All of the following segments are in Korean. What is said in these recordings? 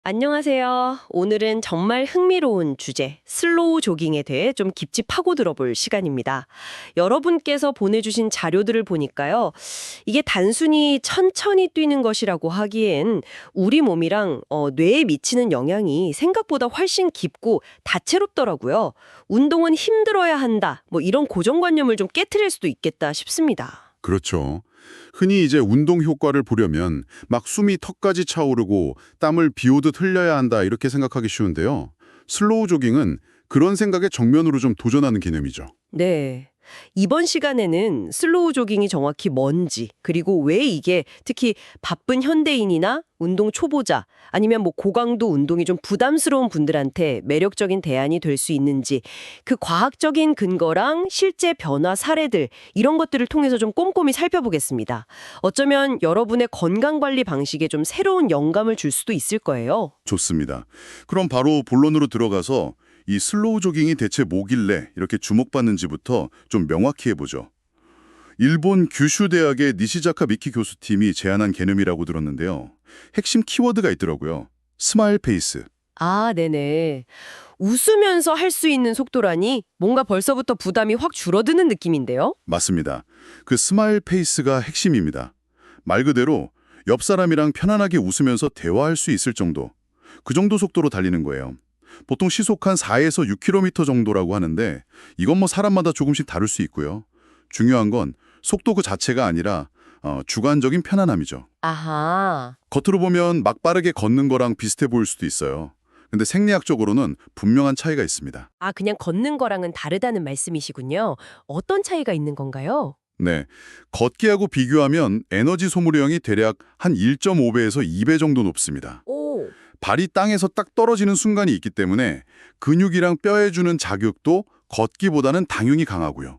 안녕하세요. 오늘은 정말 흥미로운 주제, 슬로우 조깅에 대해 좀 깊이 파고들어 볼 시간입니다. 여러분께서 보내주신 자료들을 보니까요. 이게 단순히 천천히 뛰는 것이라고 하기엔 우리 몸이랑 뇌에 미치는 영향이 생각보다 훨씬 깊고 다채롭더라고요. 운동은 힘들어야 한다. 뭐 이런 고정관념을 좀 깨트릴 수도 있겠다 싶습니다. 그렇죠. 흔히 이제 운동 효과를 보려면 막 숨이 턱까지 차오르고 땀을 비오듯 흘려야 한다 이렇게 생각하기 쉬운데요. 슬로우 조깅은 그런 생각에 정면으로 좀 도전하는 개념이죠. 네. 이번 시간에는 슬로우 조깅이 정확히 뭔지, 그리고 왜 이게 특히 바쁜 현대인이나 운동 초보자, 아니면 뭐 고강도 운동이 좀 부담스러운 분들한테 매력적인 대안이 될 수 있는지, 그 과학적인 근거랑 실제 변화 사례들, 이런 것들을 통해서 좀 꼼꼼히 살펴보겠습니다. 어쩌면 여러분의 건강관리 방식에 좀 새로운 영감을 줄 수도 있을 거예요. 좋습니다. 그럼 바로 본론으로 들어가서 이 슬로우 조깅이 대체 뭐길래 이렇게 주목받는지부터 좀 명확히 해보죠. 일본 규슈 대학의 니시자카 미키 교수팀이 제안한 개념이라고 들었는데요. 핵심 키워드가 있더라고요. 스마일 페이스. 아, 네네. 웃으면서 할 수 있는 속도라니 뭔가 벌써부터 부담이 확 줄어드는 느낌인데요? 맞습니다. 그 스마일 페이스가 핵심입니다. 말 그대로 옆 사람이랑 편안하게 웃으면서 대화할 수 있을 정도. 그 정도 속도로 달리는 거예요. 보통 시속 한 4에서 6km 정도라고 하는데 이건 뭐 사람마다 조금씩 다를 수 있고요. 중요한 건 속도 그 자체가 아니라 주관적인 편안함이죠. 아하. 겉으로 보면 막 빠르게 걷는 거랑 비슷해 보일 수도 있어요. 근데 생리학적으로는 분명한 차이가 있습니다. 아, 그냥 걷는 거랑은 다르다는 말씀이시군요. 어떤 차이가 있는 건가요? 네, 걷기하고 비교하면 에너지 소모량이 대략 한 1.5배에서 2배 정도 높습니다. 오. 발이 땅에서 딱 떨어지는 순간이 있기 때문에 근육이랑 뼈에 주는 자극도 걷기보다는 당연히 강하고요.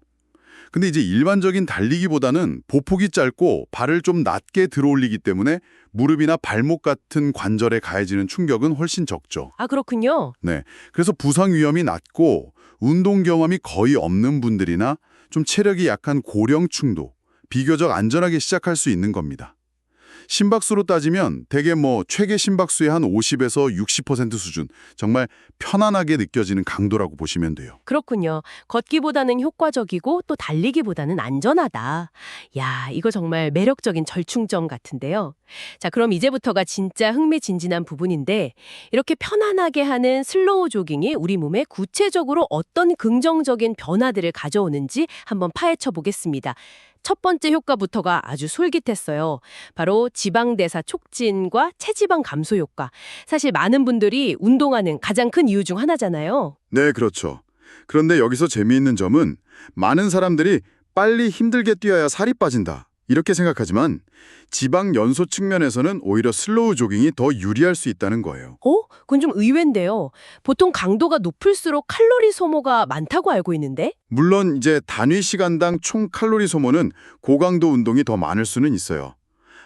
근데 이제 일반적인 달리기보다는 보폭이 짧고 발을 좀 낮게 들어올리기 때문에 무릎이나 발목 같은 관절에 가해지는 충격은 훨씬 적죠. 아, 그렇군요. 네, 그래서 부상 위험이 낮고 운동 경험이 거의 없는 분들이나 좀 체력이 약한 고령층도 비교적 안전하게 시작할 수 있는 겁니다. 심박수로 따지면 대개 뭐 최계 심박수의 한 50에서 60% 수준, 정말 편안하게 느껴지는 강도라고 보시면 돼요. 그렇군요. 걷기보다는 효과적이고 또 달리기보다는 안전하다. 야, 이거 정말 매력적인 절충점 같은데요. 자, 그럼 이제부터가 진짜 흥미진진한 부분인데 이렇게 편안하게 하는 슬로우 조깅이 우리 몸에 구체적으로 어떤 긍정적인 변화들을 가져오는지 한번 파헤쳐 보겠습니다. 첫 번째 효과부터가 아주 솔깃했어요. 바로 지방대사 촉진과 체지방 감소 효과. 사실 많은 분들이 운동하는 가장 큰 이유 중 하나잖아요. 네, 그렇죠. 그런데 여기서 재미있는 점은 많은 사람들이 빨리 힘들게 뛰어야 살이 빠진다, 이렇게 생각하지만 지방 연소 측면에서는 오히려 슬로우 조깅이 더 유리할 수 있다는 거예요. 그건 좀 의외인데요. 보통 강도가 높을수록 칼로리 소모가 많다고 알고 있는데? 물론 이제 단위 시간당 총 칼로리 소모는 고강도 운동이 더 많을 수는 있어요.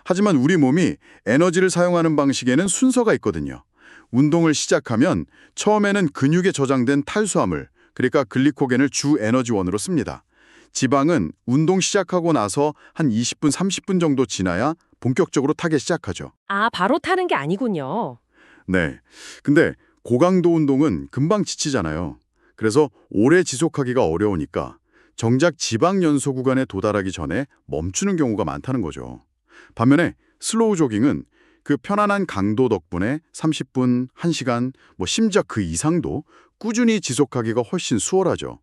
하지만 우리 몸이 에너지를 사용하는 방식에는 순서가 있거든요. 운동을 시작하면 처음에는 근육에 저장된 탈수화물, 그러니까 글리코겐을 주 에너지원으로 씁니다. 지방은 운동 시작하고 나서 한 20분, 30분 정도 지나야 본격적으로 타기 시작하죠. 아, 바로 타는 게 아니군요. 네. 근데 고강도 운동은 금방 지치잖아요. 그래서 오래 지속하기가 어려우니까 정작 지방 연소 구간에 도달하기 전에 멈추는 경우가 많다는 거죠. 반면에 슬로우 조깅은 그 편안한 강도 덕분에 30분, 1시간, 뭐 심지어 그 이상도 꾸준히 지속하기가 훨씬 수월하죠.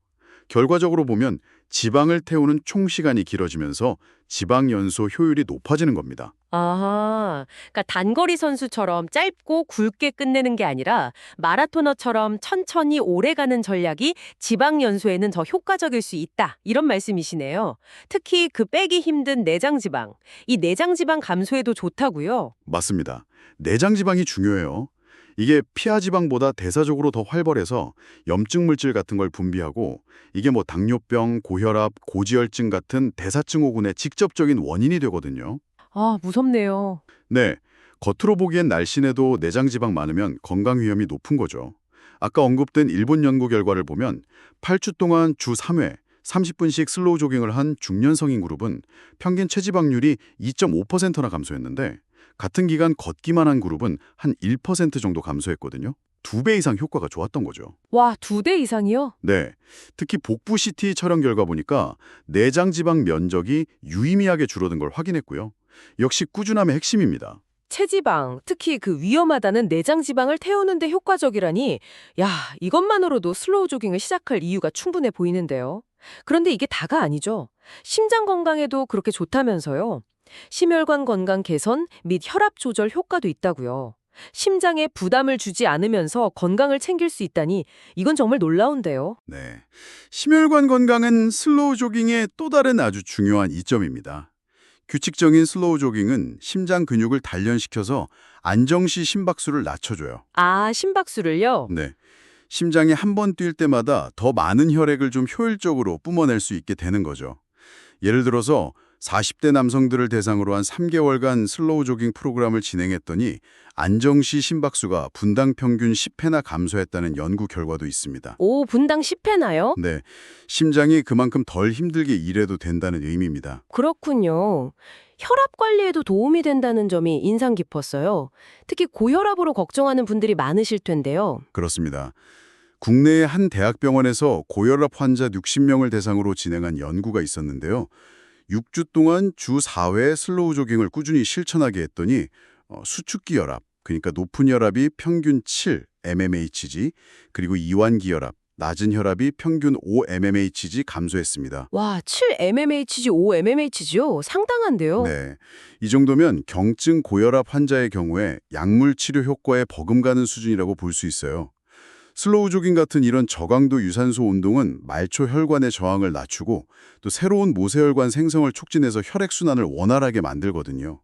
결과적으로 보면 지방을 태우는 총 시간이 길어지면서 지방 연소 효율이 높아지는 겁니다. 아하, 그러니까 단거리 선수처럼 짧고 굵게 끝내는 게 아니라 마라토너처럼 천천히 오래 가는 전략이 지방 연소에는 더 효과적일 수 있다. 이런 말씀이시네요. 특히 그 빼기 힘든 내장 지방, 이 내장 지방 감소에도 좋다고요. 맞습니다. 내장 지방이 중요해요. 이게 피하 지방보다 대사적으로 더 활발해서 염증 물질 같은 걸 분비하고 이게 뭐 당뇨병, 고혈압, 고지혈증 같은 대사증후군의 직접적인 원인이 되거든요. 아, 무섭네요. 네, 겉으로 보기엔 날씬해도 내장 지방 많으면 건강 위험이 높은 거죠. 아까 언급된 일본 연구 결과를 보면 8주 동안 주 3회, 30분씩 슬로우 조깅을 한 중년 성인 그룹은 평균 체지방률이 2.5%나 감소했는데 같은 기간 걷기만 한 그룹은 한 1% 정도 감소했거든요. 2배 이상 효과가 좋았던 거죠. 와, 2배 이상이요? 네, 특히 복부 CT 촬영 결과 보니까 내장 지방 면적이 유의미하게 줄어든 걸 확인했고요. 역시 꾸준함의 핵심입니다. 체지방, 특히 그 위험하다는 내장 지방을 태우는데 효과적이라니, 야, 이것만으로도 슬로우 조깅을 시작할 이유가 충분해 보이는데요. 그런데 이게 다가 아니죠. 심장 건강에도 그렇게 좋다면서요. 심혈관 건강 개선 및 혈압 조절 효과도 있다고요. 심장에 부담을 주지 않으면서 건강을 챙길 수 있다니 이건 정말 놀라운데요. 네, 심혈관 건강은 슬로우 조깅의 또 다른 아주 중요한 이점입니다. 규칙적인 슬로우 조깅은 심장 근육을 단련시켜서 안정시 심박수를 낮춰줘요. 아, 심박수를요? 네, 심장이 한 번 뛸 때마다 더 많은 혈액을 좀 효율적으로 뿜어낼 수 있게 되는 거죠. 예를 들어서 40대 남성들을 대상으로 한 3개월간 슬로우 조깅 프로그램을 진행했더니 안정시 심박수가 분당 평균 10회나 감소했다는 연구 결과도 있습니다. 오, 분당 10회나요? 네, 심장이 그만큼 덜 힘들게 일해도 된다는 의미입니다. 그렇군요. 혈압 관리에도 도움이 된다는 점이 인상 깊었어요. 특히 고혈압으로 걱정하는 분들이 많으실 텐데요. 그렇습니다. 국내의 한 대학병원에서 고혈압 환자 60명을 대상으로 진행한 연구가 있었는데요. 6주 동안 주 4회 슬로우 조깅을 꾸준히 실천하게 했더니 수축기 혈압, 그러니까 높은 혈압이 평균 7 mmHg, 그리고 이완기 혈압, 낮은 혈압이 평균 5 mmHg 감소했습니다. 와, 7mmHg, 5mmHg요? 상당한데요? 네, 이 정도면 경증 고혈압 환자의 경우에 약물 치료 효과에 버금가는 수준이라고 볼 수 있어요. 슬로우 조깅 같은 이런 저강도 유산소 운동은 말초 혈관의 저항을 낮추고 또 새로운 모세혈관 생성을 촉진해서 혈액순환을 원활하게 만들거든요.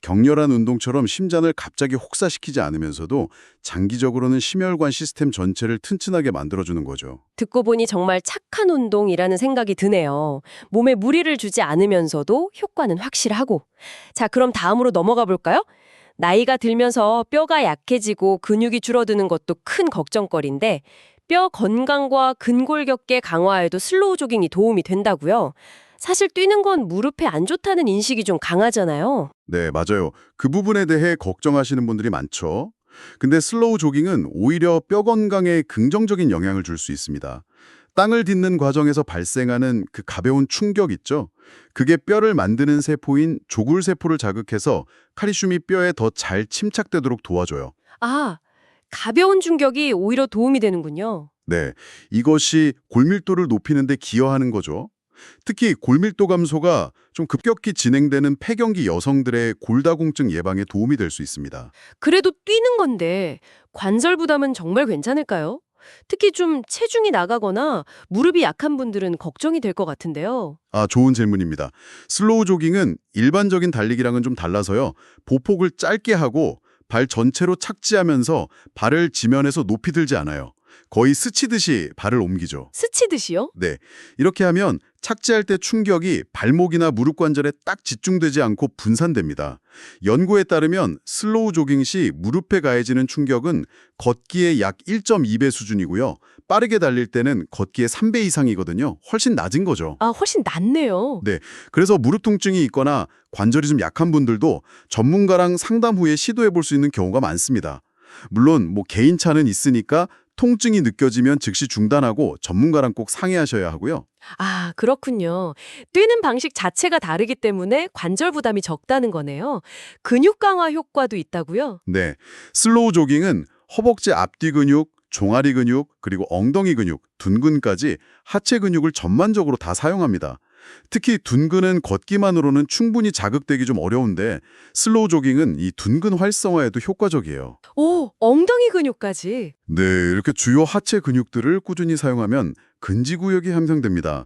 격렬한 운동처럼 심장을 갑자기 혹사시키지 않으면서도 장기적으로는 심혈관 시스템 전체를 튼튼하게 만들어주는 거죠. 듣고 보니 정말 착한 운동이라는 생각이 드네요. 몸에 무리를 주지 않으면서도 효과는 확실하고. 자, 그럼 다음으로 넘어가 볼까요? 나이가 들면서 뼈가 약해지고 근육이 줄어드는 것도 큰 걱정거리인데 뼈 건강과 근골격계 강화에도 슬로우 조깅이 도움이 된다고요. 사실 뛰는 건 무릎에 안 좋다는 인식이 좀 강하잖아요. 네, 맞아요. 그 부분에 대해 걱정하시는 분들이 많죠. 근데 슬로우 조깅은 오히려 뼈 건강에 긍정적인 영향을 줄 수 있습니다. 땅을 딛는 과정에서 발생하는 그 가벼운 충격 있죠? 그게 뼈를 만드는 세포인 조굴세포를 자극해서 칼슘이 뼈에 더 잘 침착되도록 도와줘요. 아, 가벼운 충격이 오히려 도움이 되는군요. 네, 이것이 골밀도를 높이는 데 기여하는 거죠. 특히 골밀도 감소가 좀 급격히 진행되는 폐경기 여성들의 골다공증 예방에 도움이 될 수 있습니다. 그래도 뛰는 건데 관절 부담은 정말 괜찮을까요? 특히 좀 체중이 나가거나 무릎이 약한 분들은 걱정이 될 것 같은데요. 아, 좋은 질문입니다. 슬로우 조깅은 일반적인 달리기랑은 좀 달라서요. 보폭을 짧게 하고 발 전체로 착지하면서 발을 지면에서 높이 들지 않아요. 거의 스치듯이 발을 옮기죠. 스치듯이요? 네, 이렇게 하면 착지할 때 충격이 발목이나 무릎 관절에 딱 집중되지 않고 분산됩니다. 연구에 따르면 슬로우 조깅 시 무릎에 가해지는 충격은 걷기의 약 1.2배 수준이고요. 빠르게 달릴 때는 걷기의 3배 이상이거든요. 훨씬 낮은 거죠. 아, 훨씬 낫네요. 네, 그래서 무릎 통증이 있거나 관절이 좀 약한 분들도 전문가랑 상담 후에 시도해 볼 수 있는 경우가 많습니다. 물론 개인차는 있으니까 통증이 느껴지면 즉시 중단하고 전문가랑 꼭 상의하셔야 하고요. 아, 그렇군요. 뛰는 방식 자체가 다르기 때문에 관절 부담이 적다는 거네요. 근육 강화 효과도 있다고요? 네, 슬로우 조깅은 허벅지 앞뒤 근육, 종아리 근육, 그리고 엉덩이 근육, 둔근까지 하체 근육을 전반적으로 다 사용합니다. 특히 둔근은 걷기만으로는 충분히 자극되기 좀 어려운데 슬로우 조깅은 이 둔근 활성화에도 효과적이에요. 오, 엉덩이 근육까지. 네, 이렇게 주요 하체 근육들을 꾸준히 사용하면 근지구역이 향상됩니다.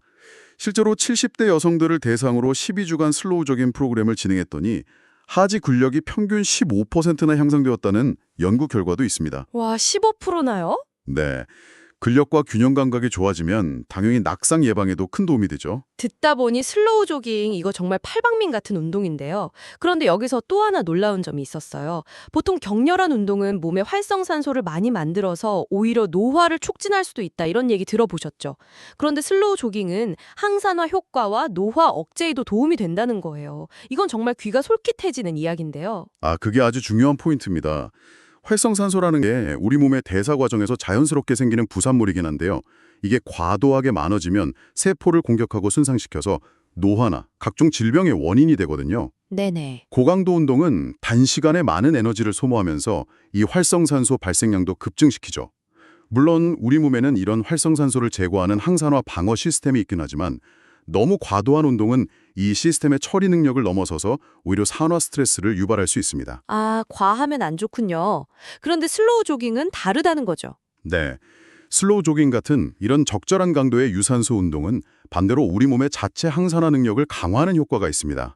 실제로 70대 여성들을 대상으로 12주간 슬로우 조깅 프로그램을 진행했더니 하지 근력이 평균 15%나 향상되었다는 연구 결과도 있습니다. 와, 15%나요? 네, 근력과 균형 감각이 좋아지면 당연히 낙상 예방에도 큰 도움이 되죠. 듣다 보니 슬로우 조깅 이거 정말 팔방민 같은 운동인데요. 그런데 여기서 또 하나 놀라운 점이 있었어요. 보통 격렬한 운동은 몸에 활성산소를 많이 만들어서 오히려 노화를 촉진할 수도 있다 이런 얘기 들어보셨죠? 그런데 슬로우 조깅은 항산화 효과와 노화 억제에도 도움이 된다는 거예요. 이건 정말 귀가 솔깃해지는 이야기인데요. 아, 그게 아주 중요한 포인트입니다. 활성산소라는 게 우리 몸의 대사 과정에서 자연스럽게 생기는 부산물이긴 한데요. 이게 과도하게 많아지면 세포를 공격하고 손상시켜서 노화나 각종 질병의 원인이 되거든요. 네네. 고강도 운동은 단시간에 많은 에너지를 소모하면서 이 활성산소 발생량도 급증시키죠. 물론 우리 몸에는 이런 활성산소를 제거하는 항산화 방어 시스템이 있긴 하지만 너무 과도한 운동은 이 시스템의 처리 능력을 넘어서서 오히려 산화 스트레스를 유발할 수 있습니다. 아, 과하면 안 좋군요. 그런데 슬로우 조깅은 다르다는 거죠. 네, 슬로우 조깅 같은 이런 적절한 강도의 유산소 운동은 반대로 우리 몸의 자체 항산화 능력을 강화하는 효과가 있습니다.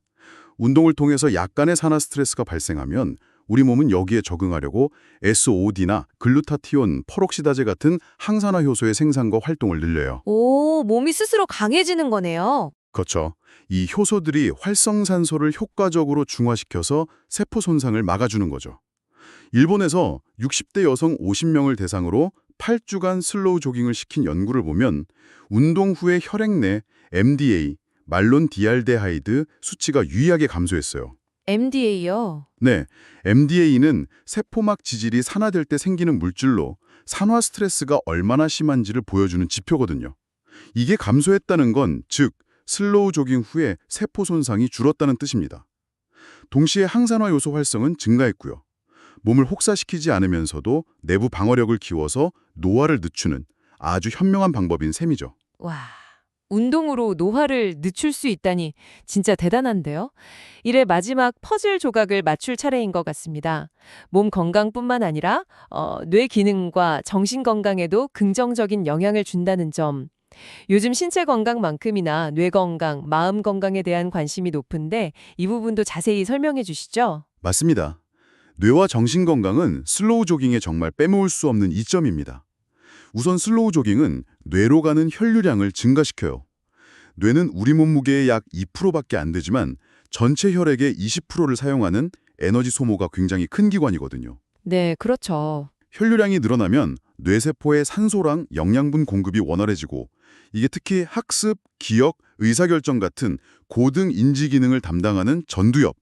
운동을 통해서 약간의 산화 스트레스가 발생하면 우리 몸은 여기에 적응하려고 SOD나 글루타티온, 퍼록시다제 같은 항산화 효소의 생산과 활동을 늘려요. 오, 몸이 스스로 강해지는 거네요. 그렇죠. 이 효소들이 활성산소를 효과적으로 중화시켜서 세포 손상을 막아주는 거죠. 일본에서 60대 여성 50명을 대상으로 8주간 슬로우 조깅을 시킨 연구를 보면 운동 후에 혈액 내 MDA, 말론디알데하이드 수치가 유의하게 감소했어요. MDA요. 네, MDA는 세포막 지질이 산화될 때 생기는 물질로 산화 스트레스가 얼마나 심한지를 보여주는 지표거든요. 이게 감소했다는 건 즉 슬로우 조깅 후에 세포 손상이 줄었다는 뜻입니다. 동시에 항산화 요소 활성은 증가했고요. 몸을 혹사시키지 않으면서도 내부 방어력을 키워서 노화를 늦추는 아주 현명한 방법인 셈이죠. 와, 운동으로 노화를 늦출 수 있다니 진짜 대단한데요? 이래 마지막 퍼즐 조각을 맞출 차례인 것 같습니다. 몸 건강뿐만 아니라 뇌 기능과 정신 건강에도 긍정적인 영향을 준다는 점. 요즘 신체 건강만큼이나 뇌 건강, 마음 건강에 대한 관심이 높은데 이 부분도 자세히 설명해 주시죠. 맞습니다. 뇌와 정신 건강은 슬로우 조깅에 정말 빼놓을 수 없는 이점입니다. 우선 슬로우 조깅은 뇌로 가는 혈류량을 증가시켜요. 뇌는 우리 몸무게의 약 2%밖에 안 되지만 전체 혈액의 20%를 사용하는 에너지 소모가 굉장히 큰 기관이거든요. 네, 그렇죠. 혈류량이 늘어나면 뇌세포의 산소랑 영양분 공급이 원활해지고 이게 특히 학습, 기억, 의사결정 같은 고등 인지 기능을 담당하는 전두엽,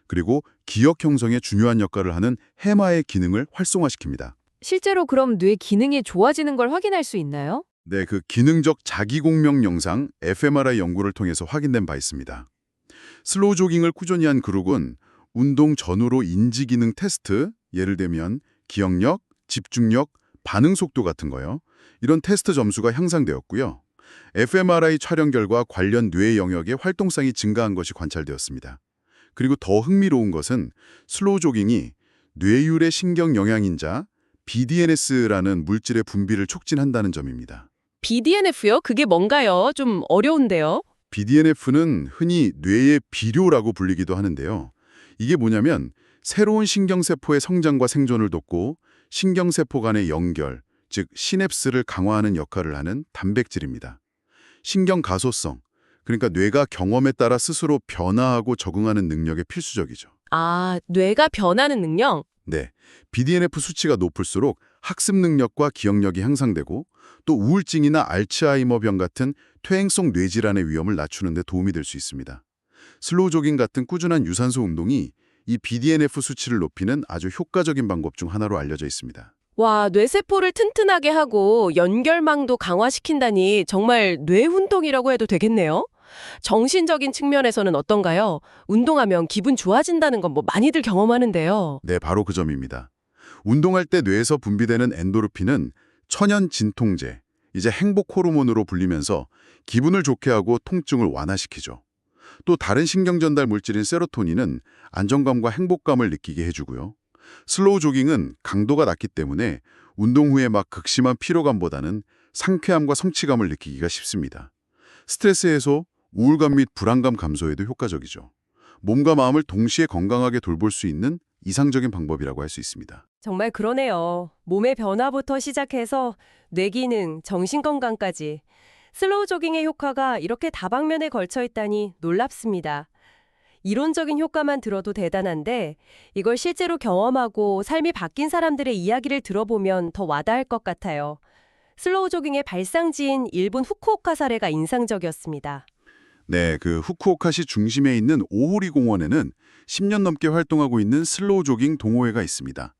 그리고 기억 형성에 중요한 역할을 하는 해마의 기능을 활성화시킵니다. 실제로 그럼 뇌 기능이 좋아지는 걸 확인할 수 있나요? 네, 그 기능적 자기공명 영상 fMRI 연구를 통해서 확인된 바 있습니다. 슬로우 조깅을 꾸준히 한 그룹은 운동 전후로 인지 기능 테스트, 예를 들면 기억력, 집중력, 반응 속도 같은 거요. 이런 테스트 점수가 향상되었고요. fMRI 촬영 결과 관련 뇌 영역의 활동성이 증가한 것이 관찰되었습니다. 그리고 더 흥미로운 것은 슬로우 조깅이 뇌율의 신경 영양인자 BDNS라는 물질의 분비를 촉진한다는 점입니다. BDNF요? 그게 뭔가요? 좀 어려운데요. BDNF는 흔히 뇌의 비료라고 불리기도 하는데요. 이게 뭐냐면 새로운 신경세포의 성장과 생존을 돕고 신경세포 간의 연결, 즉 시냅스를 강화하는 역할을 하는 단백질입니다. 신경 가소성, 그러니까 뇌가 경험에 따라 스스로 변화하고 적응하는 능력에 필수적이죠. 아, 뇌가 변하는 능력? 네, BDNF 수치가 높을수록 학습 능력과 기억력이 향상되고 또 우울증이나 알츠하이머병 같은 퇴행성 뇌질환의 위험을 낮추는 데 도움이 될 수 있습니다. 슬로우 조깅 같은 꾸준한 유산소 운동이 이 BDNF 수치를 높이는 아주 효과적인 방법 중 하나로 알려져 있습니다. 와, 뇌세포를 튼튼하게 하고 연결망도 강화시킨다니 정말 뇌운동이라고 해도 되겠네요. 정신적인 측면에서는 어떤가요? 운동하면 기분 좋아진다는 건 뭐 많이들 경험하는데요. 네, 바로 그 점입니다. 운동할 때 뇌에서 분비되는 엔도르핀은 천연 진통제, 이제 행복 호르몬으로 불리면서 기분을 좋게 하고 통증을 완화시키죠. 또 다른 신경 전달 물질인 세로토닌은 안정감과 행복감을 느끼게 해주고요. 슬로우 조깅은 강도가 낮기 때문에 운동 후에 막 극심한 피로감보다는 상쾌함과 성취감을 느끼기가 쉽습니다. 스트레스 해소, 우울감 및 불안감 감소에도 효과적이죠. 몸과 마음을 동시에 건강하게 돌볼 수 있는 이상적인 방법이라고 할 수 있습니다. 정말 그러네요. 몸의 변화부터 시작해서 뇌기능, 정신건강까지. 슬로우 조깅의 효과가 이렇게 다방면에 걸쳐 있다니 놀랍습니다. 이론적인 효과만 들어도 대단한데 이걸 실제로 경험하고 삶이 바뀐 사람들의 이야기를 들어보면 더 와닿을 것 같아요. 슬로우 조깅의 발상지인 일본 후쿠오카 사례가 인상적이었습니다. 네, 그 후쿠오카시 중심에 있는 오호리 공원에는 10년 넘게 활동하고 있는 슬로우 조깅 동호회가 있습니다.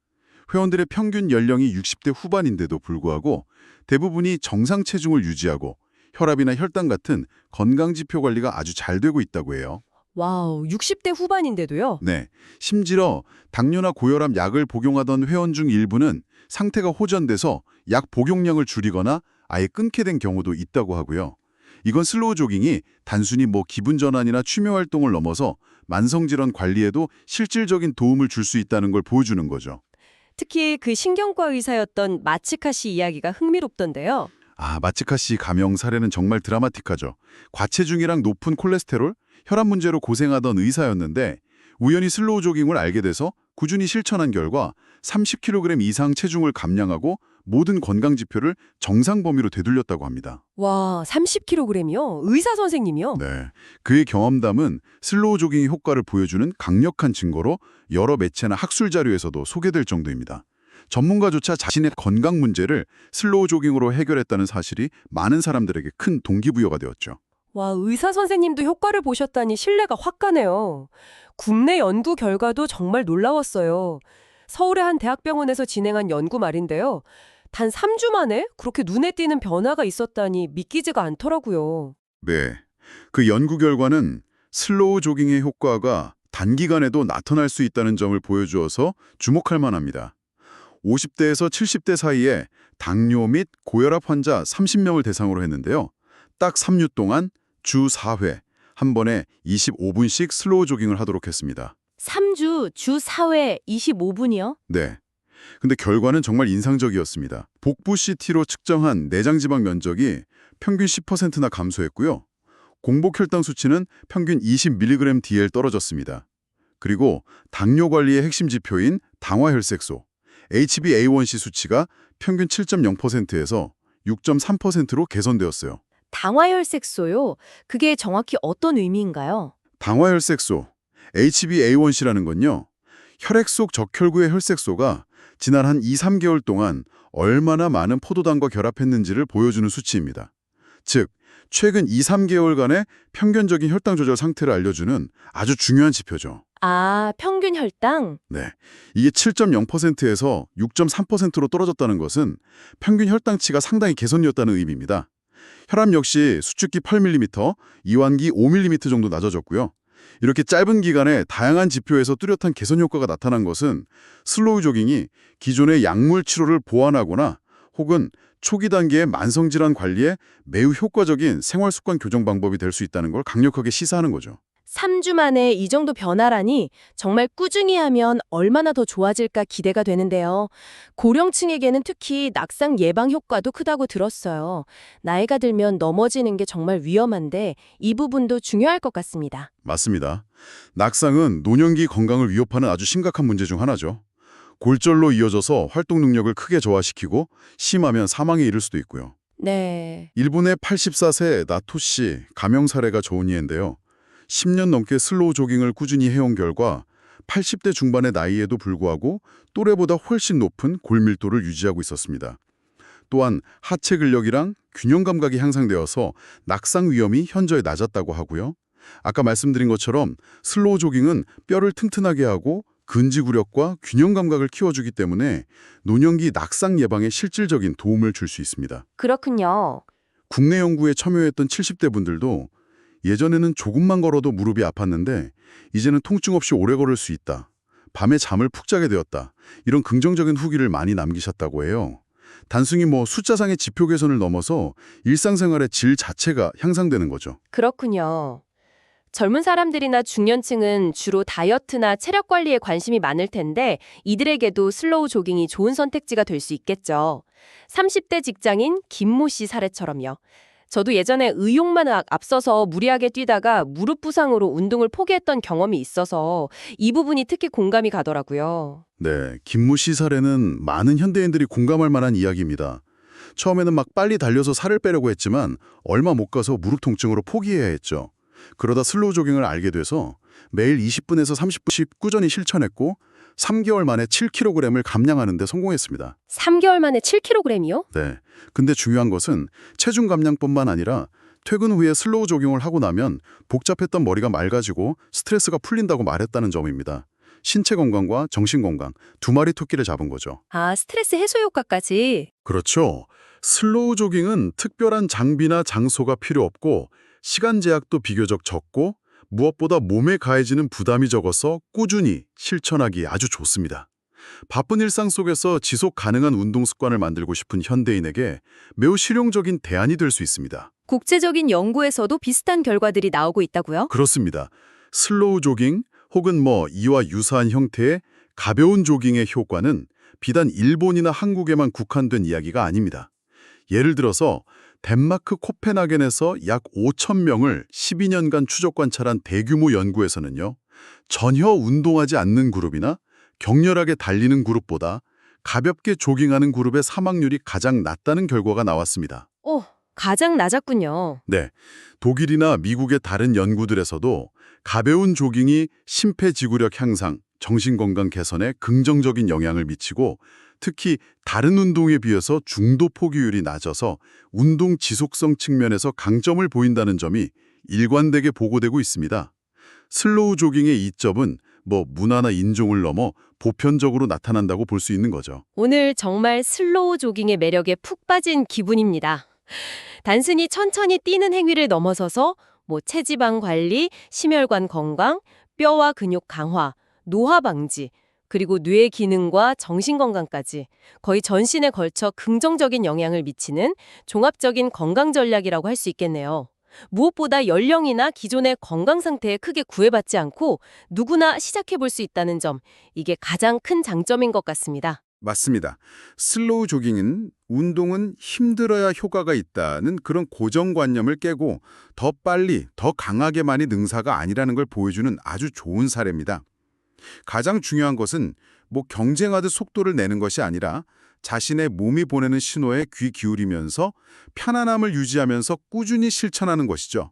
회원들의 평균 연령이 60대 후반인데도 불구하고 대부분이 정상 체중을 유지하고 혈압이나 혈당 같은 건강 지표 관리가 아주 잘 되고 있다고 해요. 와우, 60대 후반인데도요? 네, 심지어 당뇨나 고혈압 약을 복용하던 회원 중 일부는 상태가 호전돼서 약 복용량을 줄이거나 아예 끊게 된 경우도 있다고 하고요. 이건 슬로우 조깅이 단순히 기분 전환이나 취미 활동을 넘어서 만성질환 관리에도 실질적인 도움을 줄 수 있다는 걸 보여주는 거죠. 특히 그 신경과 의사였던 마츠카 씨 이야기가 흥미롭던데요. 마츠카 씨 감염 사례는 정말 드라마틱하죠. 과체중이랑 높은 콜레스테롤, 혈압 문제로 고생하던 의사였는데 우연히 슬로우 조깅을 알게 돼서 꾸준히 실천한 결과 30kg 이상 체중을 감량하고 모든 건강 지표를 정상 범위로 되돌렸다고 합니다. 와, 30kg이요? 의사 선생님이요? 네, 그의 경험담은 슬로우 조깅의 효과를 보여주는 강력한 증거로 여러 매체나 학술 자료에서도 소개될 정도입니다. 전문가조차 자신의 건강 문제를 슬로우 조깅으로 해결했다는 사실이 많은 사람들에게 큰 동기부여가 되었죠. 와, 의사 선생님도 효과를 보셨다니 신뢰가 확 가네요. 국내 연구 결과도 정말 놀라웠어요. 서울의 한 대학병원에서 진행한 연구 말인데요. 단 3주 만에 그렇게 눈에 띄는 변화가 있었다니 믿기지가 않더라고요. 네, 그 연구 결과는 슬로우 조깅의 효과가 단기간에도 나타날 수 있다는 점을 보여주어서 주목할 만합니다. 50대에서 70대 사이에 당뇨 및 고혈압 환자 30명을 대상으로 했는데요. 딱 3주 동안 주 4회, 한 번에 25분씩 슬로우 조깅을 하도록 했습니다. 3주 주 4회 25분이요? 네. 근데 결과는 정말 인상적이었습니다. 복부 CT로 측정한 내장 지방 면적이 평균 10%나 감소했고요. 공복 혈당 수치는 평균 20mg/dl 떨어졌습니다. 그리고 당뇨 관리의 핵심 지표인 당화혈색소, HbA1c 수치가 평균 7.0%에서 6.3%로 개선되었어요. 당화혈색소요? 그게 정확히 어떤 의미인가요? 당화혈색소, HbA1c라는 건요. 혈액 속 적혈구의 혈색소가 지난 한 2-3개월 동안 얼마나 많은 포도당과 결합했는지를 보여주는 수치입니다. 즉, 최근 2-3개월간의 평균적인 혈당 조절 상태를 알려주는 아주 중요한 지표죠. 평균 혈당? 네, 이게 7.0%에서 6.3%로 떨어졌다는 것은 평균 혈당치가 상당히 개선이었다는 의미입니다. 혈압 역시 수축기 8mm, 이완기 5mm 정도 낮아졌고요. 이렇게 짧은 기간에 다양한 지표에서 뚜렷한 개선 효과가 나타난 것은 슬로우 조깅이 기존의 약물 치료를 보완하거나 혹은 초기 단계의 만성질환 관리에 매우 효과적인 생활습관 교정 방법이 될 수 있다는 걸 강력하게 시사하는 거죠. 3주 만에 이 정도 변화라니 정말 꾸준히 하면 얼마나 더 좋아질까 기대가 되는데요. 고령층에게는 특히 낙상 예방 효과도 크다고 들었어요. 나이가 들면 넘어지는 게 정말 위험한데 이 부분도 중요할 것 같습니다. 맞습니다. 낙상은 노년기 건강을 위협하는 아주 심각한 문제 중 하나죠. 골절로 이어져서 활동 능력을 크게 저하시키고 심하면 사망에 이를 수도 있고요. 네. 일본의 84세 나토 씨 감염 사례가 좋은 예인데요. 10년 넘게 슬로우 조깅을 꾸준히 해온 결과 80대 중반의 나이에도 불구하고 또래보다 훨씬 높은 골밀도를 유지하고 있었습니다. 또한 하체 근력이랑 균형 감각이 향상되어서 낙상 위험이 현저히 낮았다고 하고요. 아까 말씀드린 것처럼 슬로우 조깅은 뼈를 튼튼하게 하고 근지구력과 균형 감각을 키워주기 때문에 노년기 낙상 예방에 실질적인 도움을 줄 수 있습니다. 그렇군요. 국내 연구에 참여했던 70대 분들도 예전에는 조금만 걸어도 무릎이 아팠는데 이제는 통증 없이 오래 걸을 수 있다. 밤에 잠을 푹 자게 되었다. 이런 긍정적인 후기를 많이 남기셨다고 해요. 단순히 숫자상의 지표 개선을 넘어서 일상생활의 질 자체가 향상되는 거죠. 그렇군요. 젊은 사람들이나 중년층은 주로 다이어트나 체력 관리에 관심이 많을 텐데 이들에게도 슬로우 조깅이 좋은 선택지가 될 수 있겠죠. 30대 직장인 김모 씨 사례처럼요. 저도 예전에 의욕만 앞서서 무리하게 뛰다가 무릎 부상으로 운동을 포기했던 경험이 있어서 이 부분이 특히 공감이 가더라고요. 네, 김모 씨 사례는 많은 현대인들이 공감할 만한 이야기입니다. 처음에는 막 빨리 달려서 살을 빼려고 했지만 얼마 못 가서 무릎 통증으로 포기해야 했죠. 그러다 슬로우 조깅을 알게 돼서 매일 20분에서 30분씩 꾸준히 실천했고 3개월 만에 7kg을 감량하는 데 성공했습니다. 3개월 만에 7kg이요? 네. 근데 중요한 것은 체중 감량뿐만 아니라 퇴근 후에 슬로우 조깅을 하고 나면 복잡했던 머리가 맑아지고 스트레스가 풀린다고 말했다는 점입니다. 신체 건강과 정신 건강 두 마리 토끼를 잡은 거죠. 아, 스트레스 해소 효과까지. 그렇죠. 슬로우 조깅은 특별한 장비나 장소가 필요 없고 시간 제약도 비교적 적고 무엇보다 몸에 가해지는 부담이 적어서 꾸준히 실천하기 아주 좋습니다. 바쁜 일상 속에서 지속 가능한 운동 습관을 만들고 싶은 현대인에게 매우 실용적인 대안이 될 수 있습니다. 국제적인 연구에서도 비슷한 결과들이 나오고 있다고요? 그렇습니다. 슬로우 조깅 혹은 이와 유사한 형태의 가벼운 조깅의 효과는 비단 일본이나 한국에만 국한된 이야기가 아닙니다. 예를 들어서 덴마크 코펜하겐에서 약 5,000명을 12년간 추적 관찰한 대규모 연구에서는요. 전혀 운동하지 않는 그룹이나 격렬하게 달리는 그룹보다 가볍게 조깅하는 그룹의 사망률이 가장 낮다는 결과가 나왔습니다. 가장 낮았군요. 네, 독일이나 미국의 다른 연구들에서도 가벼운 조깅이 심폐지구력 향상, 정신건강 개선에 긍정적인 영향을 미치고 특히 다른 운동에 비해서 중도 포기율이 낮아서 운동 지속성 측면에서 강점을 보인다는 점이 일관되게 보고되고 있습니다. 슬로우 조깅의 이점은 문화나 인종을 넘어 보편적으로 나타난다고 볼 수 있는 거죠. 오늘 정말 슬로우 조깅의 매력에 푹 빠진 기분입니다. 단순히 천천히 뛰는 행위를 넘어서서 체지방 관리, 심혈관 건강, 뼈와 근육 강화, 노화 방지, 그리고 뇌 기능과 정신 건강까지 거의 전신에 걸쳐 긍정적인 영향을 미치는 종합적인 건강 전략이라고 할 수 있겠네요. 무엇보다 연령이나 기존의 건강 상태에 크게 구애받지 않고 누구나 시작해볼 수 있다는 점, 이게 가장 큰 장점인 것 같습니다. 맞습니다. 슬로우 조깅은 운동은 힘들어야 효과가 있다는 그런 고정관념을 깨고 더 빨리, 더 강하게만이 능사가 아니라는 걸 보여주는 아주 좋은 사례입니다. 가장 중요한 것은 경쟁하듯 속도를 내는 것이 아니라 자신의 몸이 보내는 신호에 귀 기울이면서 편안함을 유지하면서 꾸준히 실천하는 것이죠.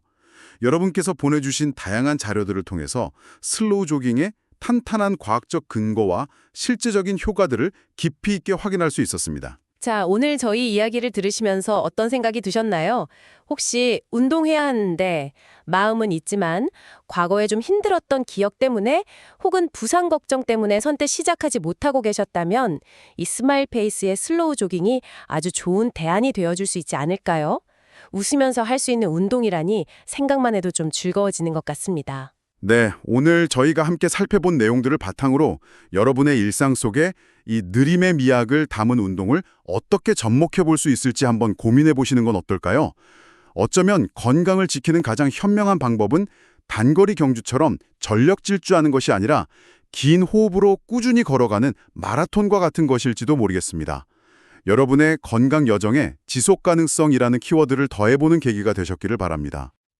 여러분께서 보내주신 다양한 자료들을 통해서 슬로우 조깅의 탄탄한 과학적 근거와 실제적인 효과들을 깊이 있게 확인할 수 있었습니다. 자, 오늘 저희 이야기를 들으시면서 어떤 생각이 드셨나요? 혹시 운동해야 하는데 마음은 있지만 과거에 좀 힘들었던 기억 때문에 혹은 부상 걱정 때문에 선뜻 시작하지 못하고 계셨다면 이 스마일 페이스의 슬로우 조깅이 아주 좋은 대안이 되어줄 수 있지 않을까요? 웃으면서 할 수 있는 운동이라니 생각만 해도 좀 즐거워지는 것 같습니다. 네, 오늘 저희가 함께 살펴본 내용들을 바탕으로 여러분의 일상 속에 이 느림의 미학을 담은 운동을 어떻게 접목해 볼 수 있을지 한번 고민해 보시는 건 어떨까요? 어쩌면 건강을 지키는 가장 현명한 방법은 단거리 경주처럼 전력 질주하는 것이 아니라 긴 호흡으로 꾸준히 걸어가는 마라톤과 같은 것일지도 모르겠습니다. 여러분의 건강 여정에 지속 가능성이라는 키워드를 더해보는 계기가 되셨기를 바랍니다.